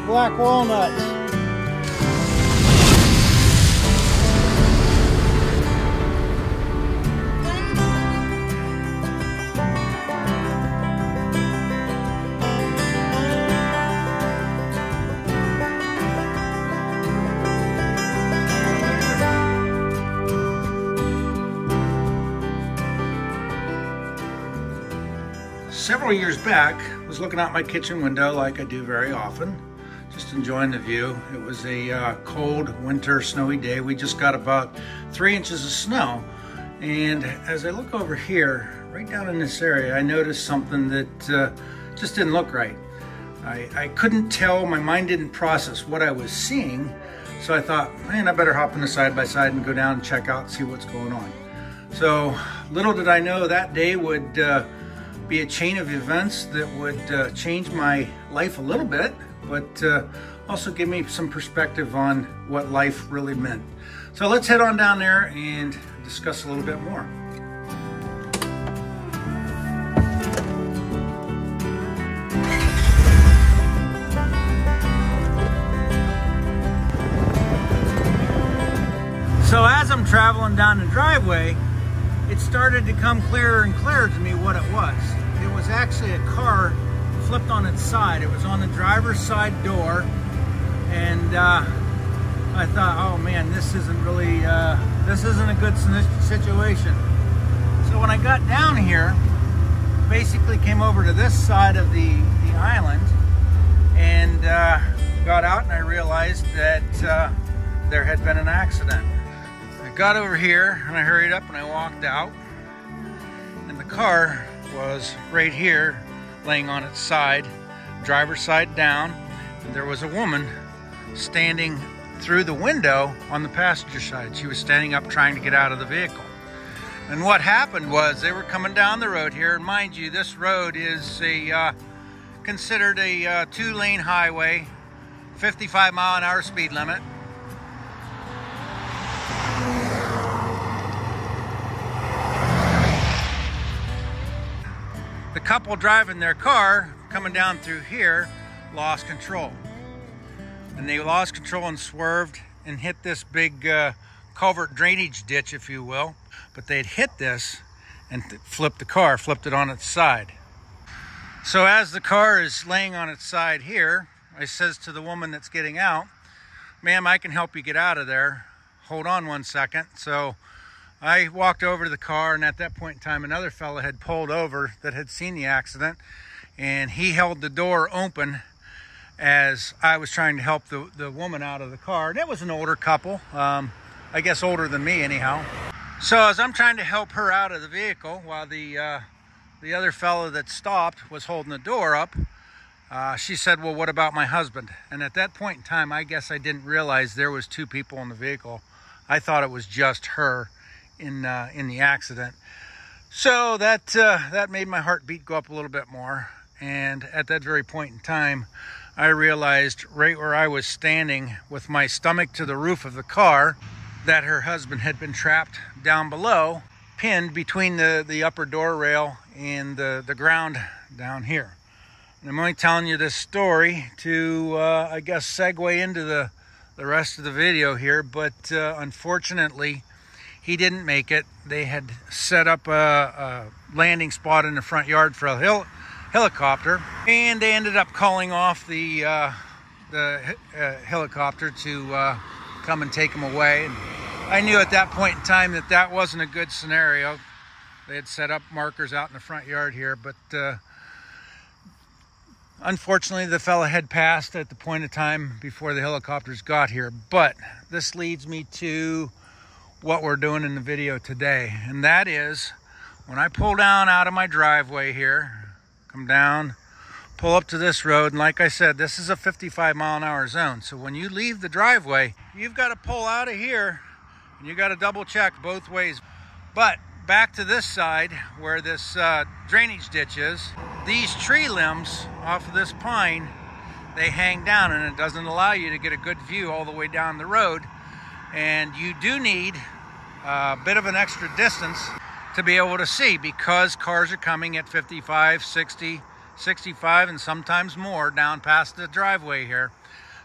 black walnuts. Several years back, I was looking out my kitchen window like I do very often, just enjoying the view. It was a cold winter snowy day. We just got about 3 inches of snow, and as I look over here, right down in this area, I noticed something that just didn't look right. I couldn't tell, my mind didn't process what I was seeing, so I thought, man, I better hop in the side-by-side and go down and check out and see what's going on. So little did I know that day would be a chain of events that would change my life a little bit, but also give me some perspective on what life really meant. So let's head on down there and discuss a little bit more. So as I'm traveling down the driveway, it started to come clearer and clearer to me what it was. It was actually a car flipped on its side. It was on the driver's side door, and I thought, oh man, this isn't really, this isn't a good situation. So when I got down here, basically came over to this side of the island and got out, and I realized that there had been an accident. Got over here and I hurried up and I walked out, and the car was right here laying on its side, driver's side down, and there was a woman standing through the window on the passenger side. She was standing up trying to get out of the vehicle. And what happened was they were coming down the road here, and mind you, this road is considered a 2-lane highway, 55-mile-an-hour speed limit. The couple driving their car coming down through here lost control, and they lost control and swerved and hit this big culvert drainage ditch, if you will. But they'd hit this and flipped the car, flipped it on its side. So as the car is laying on its side here, I says to the woman that's getting out, ma'am, I can help you get out of there. Hold on one second. So I walked over to the car, and at that point in time, another fella had pulled over that had seen the accident, and he held the door open as I was trying to help the woman out of the car. And it was an older couple, I guess older than me anyhow. So as I'm trying to help her out of the vehicle, while the other fella that stopped was holding the door up, she said, well, what about my husband? And at that point in time, I guess I didn't realize there was 2 people in the vehicle. I thought it was just her in the accident. So that made my heartbeat go up a little bit more. And at that very point in time, I realized right where I was standing with my stomach to the roof of the car that her husband had been trapped down below, pinned between the upper door rail and the ground down here. And I'm only telling you this story to I guess segue into the rest of the video here, but unfortunately he didn't make it. They had set up a landing spot in the front yard for a helicopter, and they ended up calling off the helicopter to come and take him away. And I knew at that point in time that that wasn't a good scenario. They had set up markers out in the front yard here, but unfortunately the fella had passed at the point of time before the helicopters got here. But this leads me to what we're doing in the video today, and that is when I pull down out of my driveway here, come down, pull up to this road, and like I said, this is a 55-mile-an-hour zone. So when you leave the driveway, you've got to pull out of here, and you got to double check both ways. But back to this side where this drainage ditch is, these tree limbs off of this pine, they hang down, and it doesn't allow you to get a good view all the way down the road. And you do need a bit of an extra distance to be able to see, because cars are coming at 55, 60, 65 and sometimes more down past the driveway here.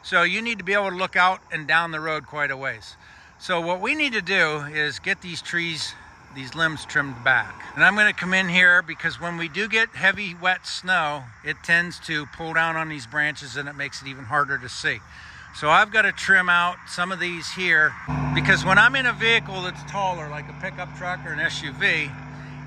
So you need to be able to look out and down the road quite a ways. So what we need to do is get these trees, these limbs trimmed back. And I'm going to come in here because when we do get heavy wet snow, it tends to pull down on these branches and it makes it even harder to see. So I've got to trim out some of these here because when I'm in a vehicle that's taller, like a pickup truck or an SUV,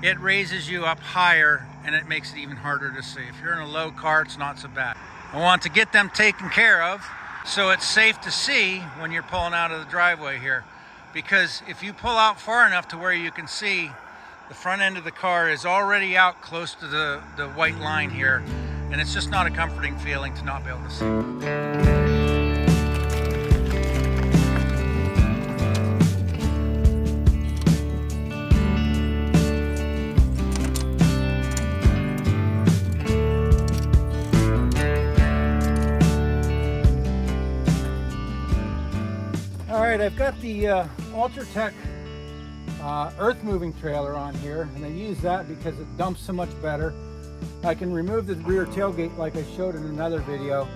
it raises you up higher and it makes it even harder to see. If you're in a low car, it's not so bad. I want to get them taken care of so it's safe to see when you're pulling out of the driveway here. Because if you pull out far enough to where you can see, the front end of the car is already out close to the white line here, and it's just not a comforting feeling to not be able to see. Alright, I've got the Ultratech earth moving trailer on here, and I use that because it dumps so much better. I can remove the rear tailgate like I showed in another video,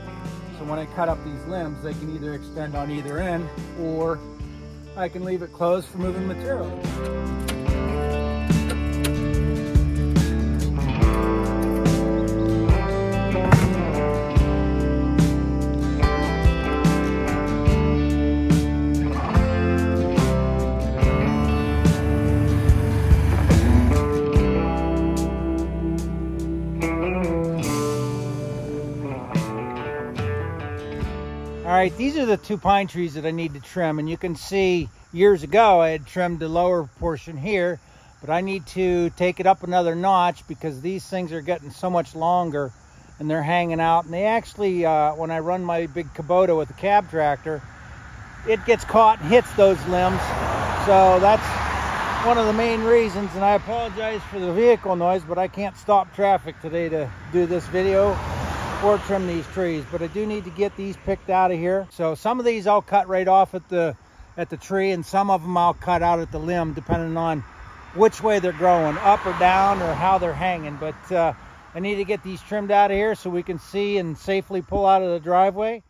so when I cut up these limbs they can either extend on either end or I can leave it closed for moving material. Alright, these are the 2 pine trees that I need to trim, and you can see years ago I had trimmed the lower portion here, but I need to take it up another notch because these things are getting so much longer and they're hanging out, and they actually, when I run my big Kubota with the cab tractor, it gets caught and hits those limbs. So that's one of the main reasons, and I apologize for the vehicle noise, but I can't stop traffic today to do this video or trim these trees. But I do need to get these picked out of here. So some of these I'll cut right off at the tree, and some of them I'll cut out at the limb depending on which way they're growing, up or down, or how they're hanging. But I need to get these trimmed out of here so we can see and safely pull out of the driveway.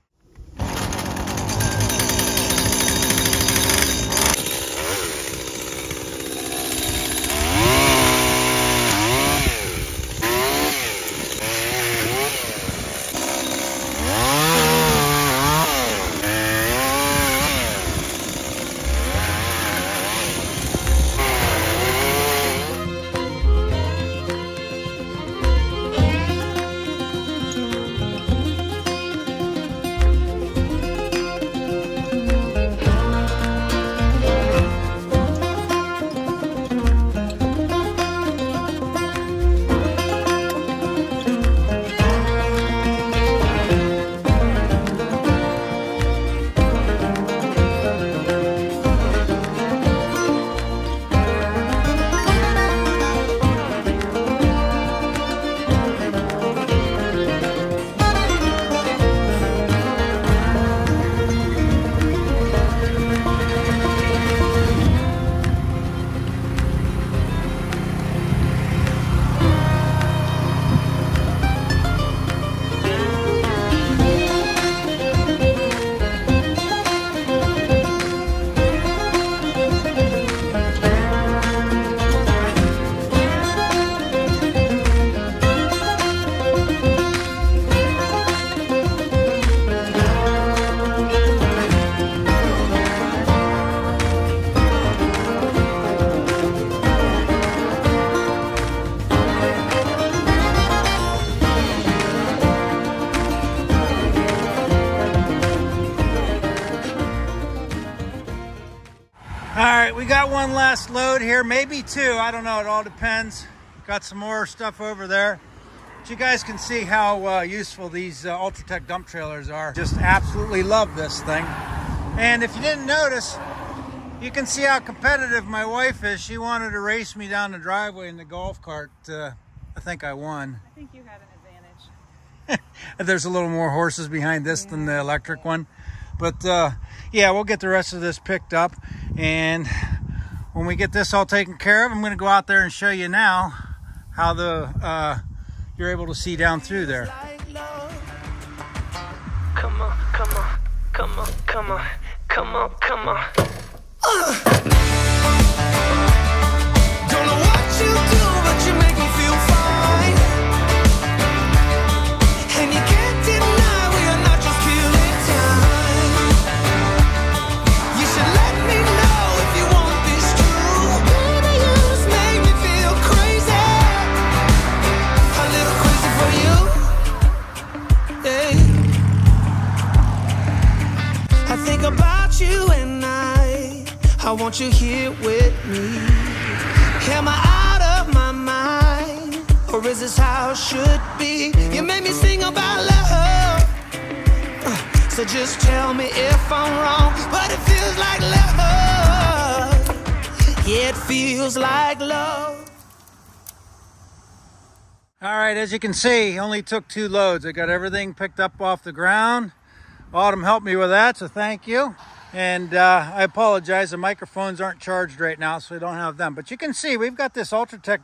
Alright, we got one last load here, maybe 2, I don't know, it all depends. Got some more stuff over there. But you guys can see how useful these Ultratech dump trailers are. Just absolutely love this thing. And if you didn't notice, you can see how competitive my wife is. She wanted to race me down the driveway in the golf cart. I think I won. I think you had an advantage. There's a little more horses behind this than the electric one. But yeah, we'll get the rest of this picked up, and when we get this all taken care of, I'm going to go out there and show you now how the you're able to see down through there. Come on, come on, come on, come on, come on, come on. Don't know what you do, but you make me feel fine. And you can't deny we are not just killing time. You should let me know if you want this true. Baby, you just make me feel crazy. A little crazy for you. Hey. I think about you and I want you here with me. Am I out of my mind, or is this how it should be? You made me sing about love, so just tell me if I'm wrong. But it feels like love. Yeah, it feels like love. All right, as you can see, only took 2 loads. I got everything picked up off the ground. Autumn helped me with that, so thank you. And I apologize, the microphones aren't charged right now, so we don't have them. But you can see we've got this Ultratech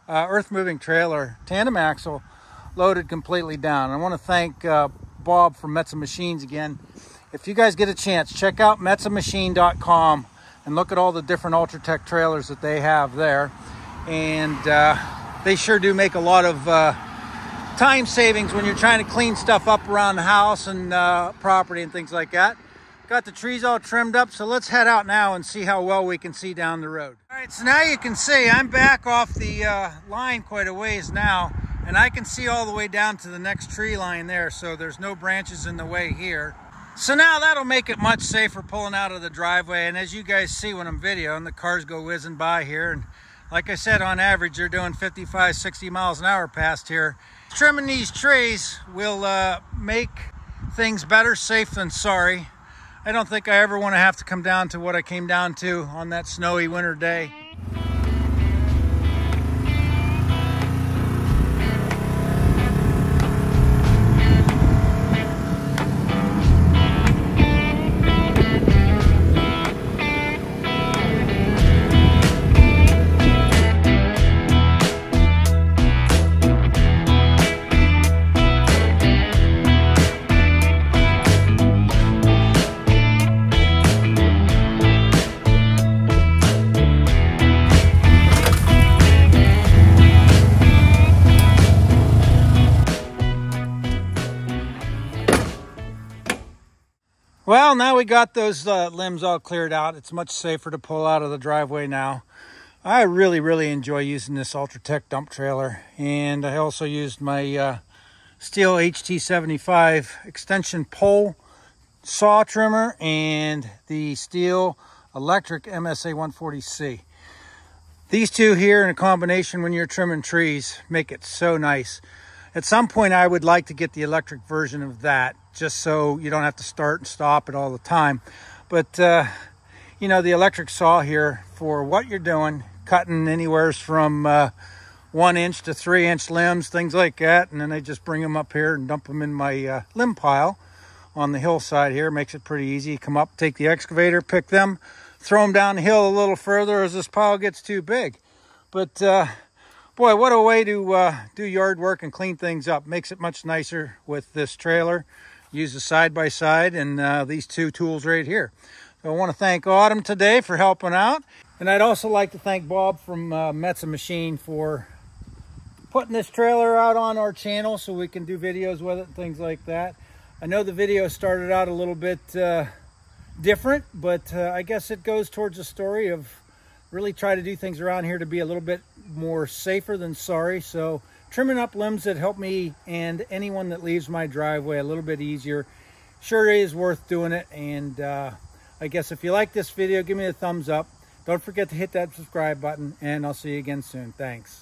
earth-moving trailer, tandem axle, loaded completely down. I want to thank Bob from Metza Machines again. If you guys get a chance, check out metzamachine.com and look at all the different Ultratech trailers that they have there. And they sure do make a lot of time savings when you're trying to clean stuff up around the house and property and things like that. Got the trees all trimmed up, so let's head out now and see how well we can see down the road. All right, so now you can see I'm back off the line quite a ways now, and I can see all the way down to the next tree line there, so there's no branches in the way here. So now that'll make it much safer pulling out of the driveway, and as you guys see when I'm videoing, the cars go whizzing by here, and like I said, on average, they're doing 55, 60 miles an hour past here. Trimming these trees will make things better safe than sorry. I don't think I ever want to have to come down to what I came down to on that snowy winter day. Well, now we got those limbs all cleared out. It's much safer to pull out of the driveway now. I really enjoy using this Ultratech dump trailer. And I also used my Stihl HT75 extension pole saw trimmer and the Stihl electric MSA 140C. These two here in a combination when you're trimming trees make it so nice. At some point, I would like to get the electric version of that, just so you don't have to start and stop it all the time. But, you know, the electric saw here, for what you're doing, cutting anywhere from 1 inch to 3 inch limbs, things like that, and then I just bring them up here and dump them in my limb pile on the hillside here. Makes it pretty easy. Come up, take the excavator, pick them, throw them down the hill a little further as this pile gets too big. But, boy, what a way to do yard work and clean things up. Makes it much nicer with this trailer. Use the side-by-side and these two tools right here. So I want to thank Autumn today for helping out. And I'd also like to thank Bob from Metza Machine for putting this trailer out on our channel so we can do videos with it and things like that. I know the video started out a little bit different, but I guess it goes towards the story of really try to do things around here to be a little bit more safer than sorry. So trimming up limbs that help me and anyone that leaves my driveway a little bit easier. Sure is worth doing it. And I guess if you like this video, give me a thumbs up. Don't forget to hit that subscribe button, and I'll see you again soon. Thanks.